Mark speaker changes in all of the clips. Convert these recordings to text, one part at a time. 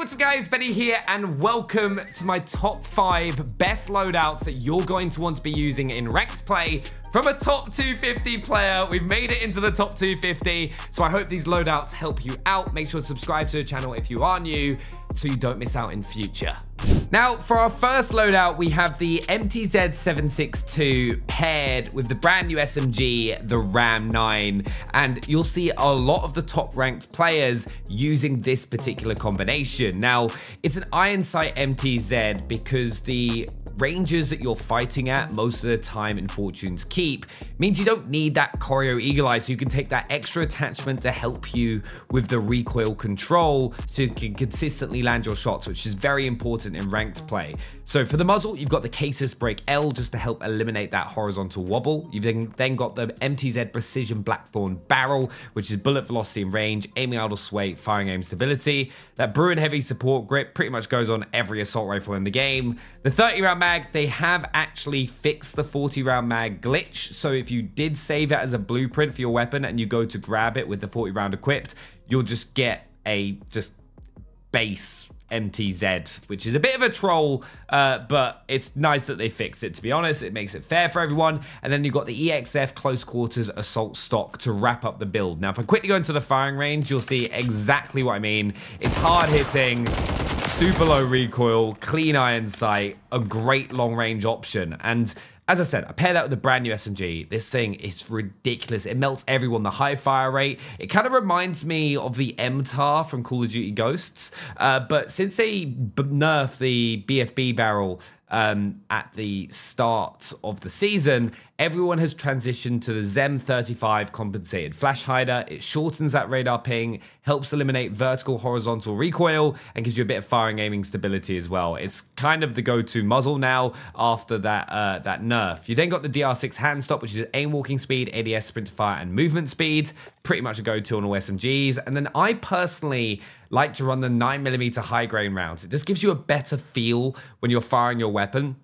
Speaker 1: what's up guys, Benny here, and welcome to my top 5 best loadouts that you're going to want to be using in ranked play from a top 250 player. We've made it into the top 250, so I hope these loadouts help you out. Make sure to subscribe to the channel if you are new, so you don't miss out in future. Now, for our first loadout, we have the MTZ-762 paired with the brand new SMG, the Ram 9, and you'll see a lot of the top ranked players using this particular combination. Now, it's an iron sight MTZ because the ranges that you're fighting at most of the time in Fortune's Keep means you don't need that choreo eagle eye, so you can take that extra attachment to help you with the recoil control so you can consistently land your shots, which is very important in ranked play. So for the muzzle, you've got the Casus Break L just to help eliminate that horizontal wobble. You've then got the MTZ Precision Blackthorn Barrel, which is bullet velocity and range, aiming idle sway, firing aim stability. That Bruin Heavy Support Grip pretty much goes on every assault rifle in the game. The 30-round mag, they have actually fixed the 40-round mag glitch, so if you did save it as a blueprint for your weapon and you go to grab it with the 40-round equipped, you'll just get a base MTZ, which is a bit of a troll, but it's nice that they fixed it, to be honest. It makes it fair for everyone. And then you've got the EXF Close Quarters Assault Stock to wrap up the build. Now, if I quickly go into the firing range, you'll see exactly what I mean. It's hard hitting, super low recoil, clean iron sight, a great long range option. And as I said, I pair that with the brand new SMG. This thing is ridiculous. It melts everyone. The high fire rate. It kind of reminds me of the MTAR from Call of Duty Ghosts. But since they nerfed the BFB barrel at the start of the season, everyone has transitioned to the ZEM 35 compensated flash hider. It shortens that radar ping, helps eliminate vertical horizontal recoil, and gives you a bit of firing aiming stability as well. It's kind of the go-to muzzle now after that that nerf. You then got the DR6 hand stop, which is aim walking speed, ADS sprint to fire, and movement speed. Pretty much a go-to on all SMGs. And then I personally like to run the 9mm high grain rounds. It just gives you a better feel when you're firing your weapon.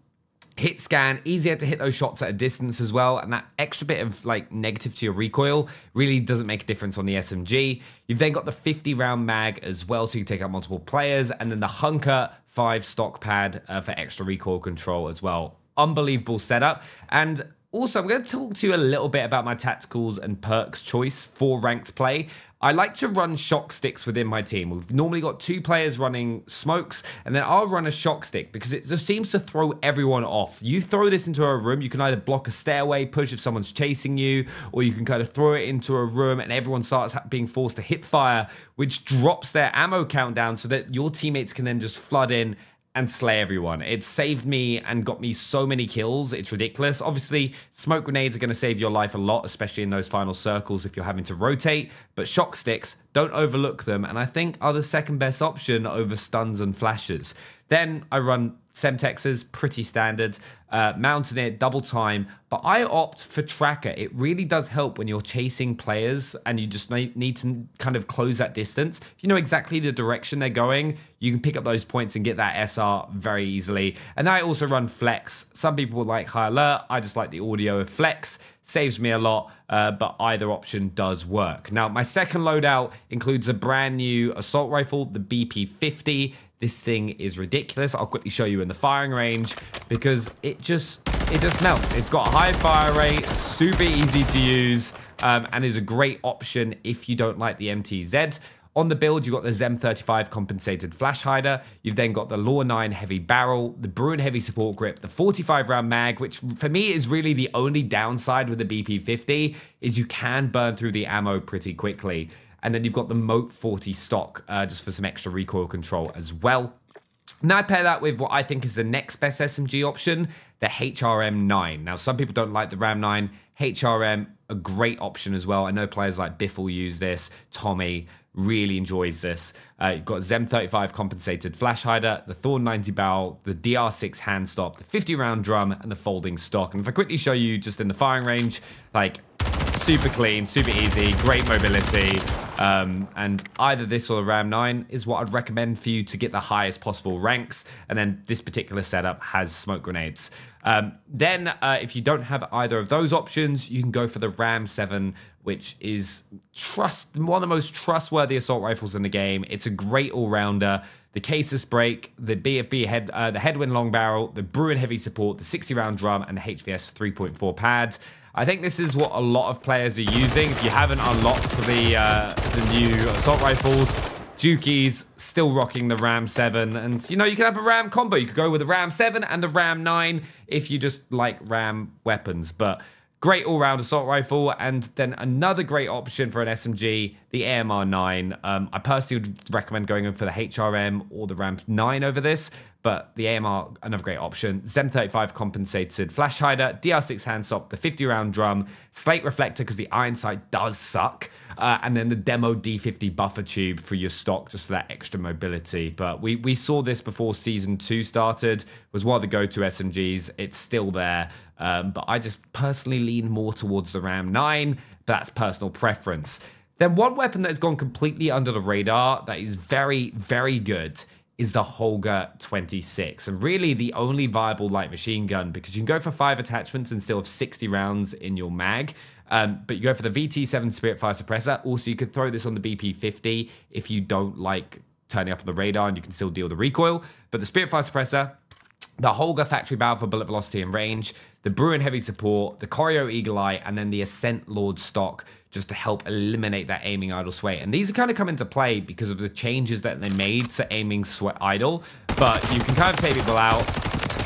Speaker 1: Hit scan, easier to hit those shots at a distance as well, and that extra bit of negative to your recoil really doesn't make a difference on the SMG. You've then got the 50-round mag as well, so you can take out multiple players, and then the Hunker 5 stock pad for extra recoil control as well. Unbelievable setup. And also, I'm going to talk to you a little bit about my tacticals and perks choice for ranked play. I like to run shock sticks within my team. We've normally got 2 players running smokes, and then I'll run a shock stick because it just seems to throw everyone off. You throw this into a room, you can either block a stairway push if someone's chasing you, or you can kind of throw it into a room and everyone starts being forced to hip fire, which drops their ammo count down so that your teammates can then just flood in and slay everyone. It saved me and got me so many kills. It's ridiculous. Obviously, smoke grenades are going to save your life a lot, especially in those final circles if you're having to rotate. But shock sticks, don't overlook them, and I think are the second best option over stuns and flashes. Then I run Semtexes, pretty standard, mounting it, double time, but I opt for tracker. It really does help when you're chasing players and you just need to kind of close that distance. If you know exactly the direction they're going, you can pick up those points and get that SR very easily. And I also run flex. Some people would like high alert. I just like the audio of flex. Saves me a lot, but either option does work. Now, my second loadout includes a brand new assault rifle, the BP-50. This thing is ridiculous. I'll quickly show you in the firing range because it just melts. It's got a high fire rate, super easy to use, and is a great option if you don't like the MTZ. On the build, you've got the ZEM 35 compensated flash hider. You've then got the Law 9 heavy barrel, the Bruin heavy support grip, the 45-round mag, which for me is really the only downside with the BP-50 is you can burn through the ammo pretty quickly. And then you've got the Moat 40 stock just for some extra recoil control as well. Now I pair that with what I think is the next best SMG option, the HRM9. Now, some people don't like the Ram 9. HRM, a great option as well. I know players like Biff will use this. Tommy really enjoys this. You've got ZEM 35 compensated flash hider, the Thorn 90 barrel, the DR6 hand stop, the 50-round drum, and the folding stock. And if I quickly show you just in the firing range, super clean, super easy, great mobility. And either this or the Ram 9 is what I'd recommend for you to get the highest possible ranks. And then this particular setup has smoke grenades. Then if you don't have either of those options, you can go for the Ram 7, which is one of the most trustworthy assault rifles in the game. It's a great all-rounder. the Casus Brake, the BFB the Headwind Long Barrel, the Bruin Heavy Support, the 60-round drum, and the HVS 3.4 pad. I think this is what a lot of players are using. If you haven't unlocked the new assault rifles, Juki's still rocking the Ram 7, and you know, you can have a Ram combo. You could go with the Ram 7 and the Ram 9 if you just like Ram weapons, but great all-round assault rifle. And then another great option for an SMG, the AMR 9. I personally would recommend going in for the HRM or the Ram 9 over this, but the AMR, another great option. ZEM 35 compensated flash hider, DR6 handstop, the 50-round drum, slate reflector because the iron sight does suck, and then the demo D50 buffer tube for your stock, just for that extra mobility. But we saw this before Season 2 started. It was one of the go-to SMGs. It's still there, but I just personally lean more towards the Ram 9, but that's personal preference. Then one weapon that has gone completely under the radar that is very, very good is the Holger 26, and really the only viable light machine gun, because you can go for 5 attachments and still have 60 rounds in your mag. But you go for the VT7 Spirit Fire Suppressor. Also, you could throw this on the BP50 if you don't like turning up on the radar, and you can still deal the recoil. But the Spirit Fire Suppressor, the Holger Factory Barrel for bullet velocity and range, the Bruin Heavy Support, the Choreo Eagle Eye, and then the Ascent Lord stock, just to help eliminate that aiming idle sway. And these are kind of come into play because of the changes that they made to aiming sweat idle, but you can kind of take people out.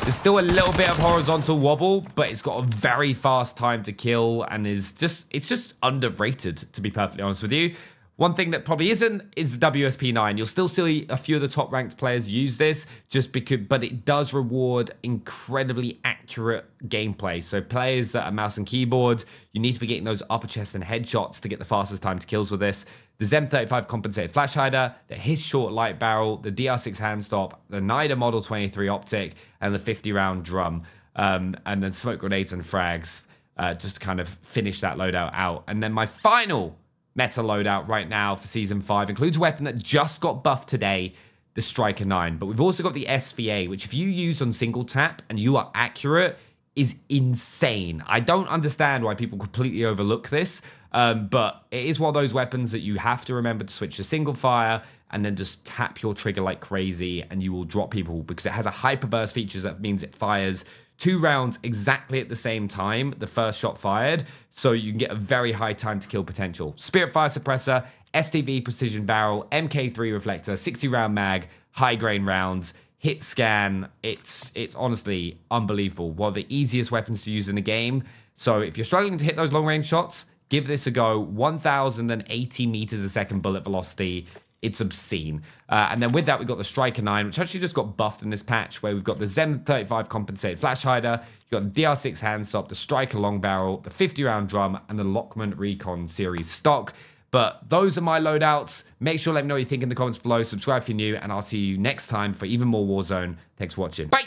Speaker 1: There's still a little bit of horizontal wobble, but it's got a very fast time to kill, and it's just underrated, to be perfectly honest with you. One thing that probably isn't is the WSP9. You'll still see a few of the top ranked players use this just because, but it does reward incredibly accurate gameplay. So players that are mouse and keyboard, you need to be getting those upper chest and headshots to get the fastest time to kills with this. The ZEM 35 compensated flash hider, the HISS short light barrel, the DR6 handstop, the NIDA Model 23 optic, and the 50-round drum, and then smoke grenades and frags, just to kind of finish that loadout out. And then my final meta loadout right now for Season 5 includes a weapon that just got buffed today, the Striker 9. But we've also got the SVA, which if you use on single tap and you are accurate, is insane. I don't understand why people completely overlook this, but it is one of those weapons that you have to remember to switch to single fire and then just tap your trigger like crazy and you will drop people, because it has a hyper burst feature that means it fires 2 rounds exactly at the same time, the first shot fired, so you can get a very high time to kill potential. Spirit Fire Suppressor, STV Precision Barrel, MK3 Reflector, 60-round mag, high grain rounds, hit scan. It's honestly unbelievable. One of the easiest weapons to use in the game. So if you're struggling to hit those long range shots, give this a go. 1,080 meters a second bullet velocity. It's obscene. And then with that, we've got the Striker 9, which actually just got buffed in this patch, where we've got the ZEM 35 compensated flash hider, you've got the DR6 handstop, the Striker long barrel, the 50-round drum, and the Lockman Recon series stock. But those are my loadouts. Make sure to let me know what you think in the comments below. Subscribe if you're new, and I'll see you next time for even more Warzone. Thanks for watching. Bye!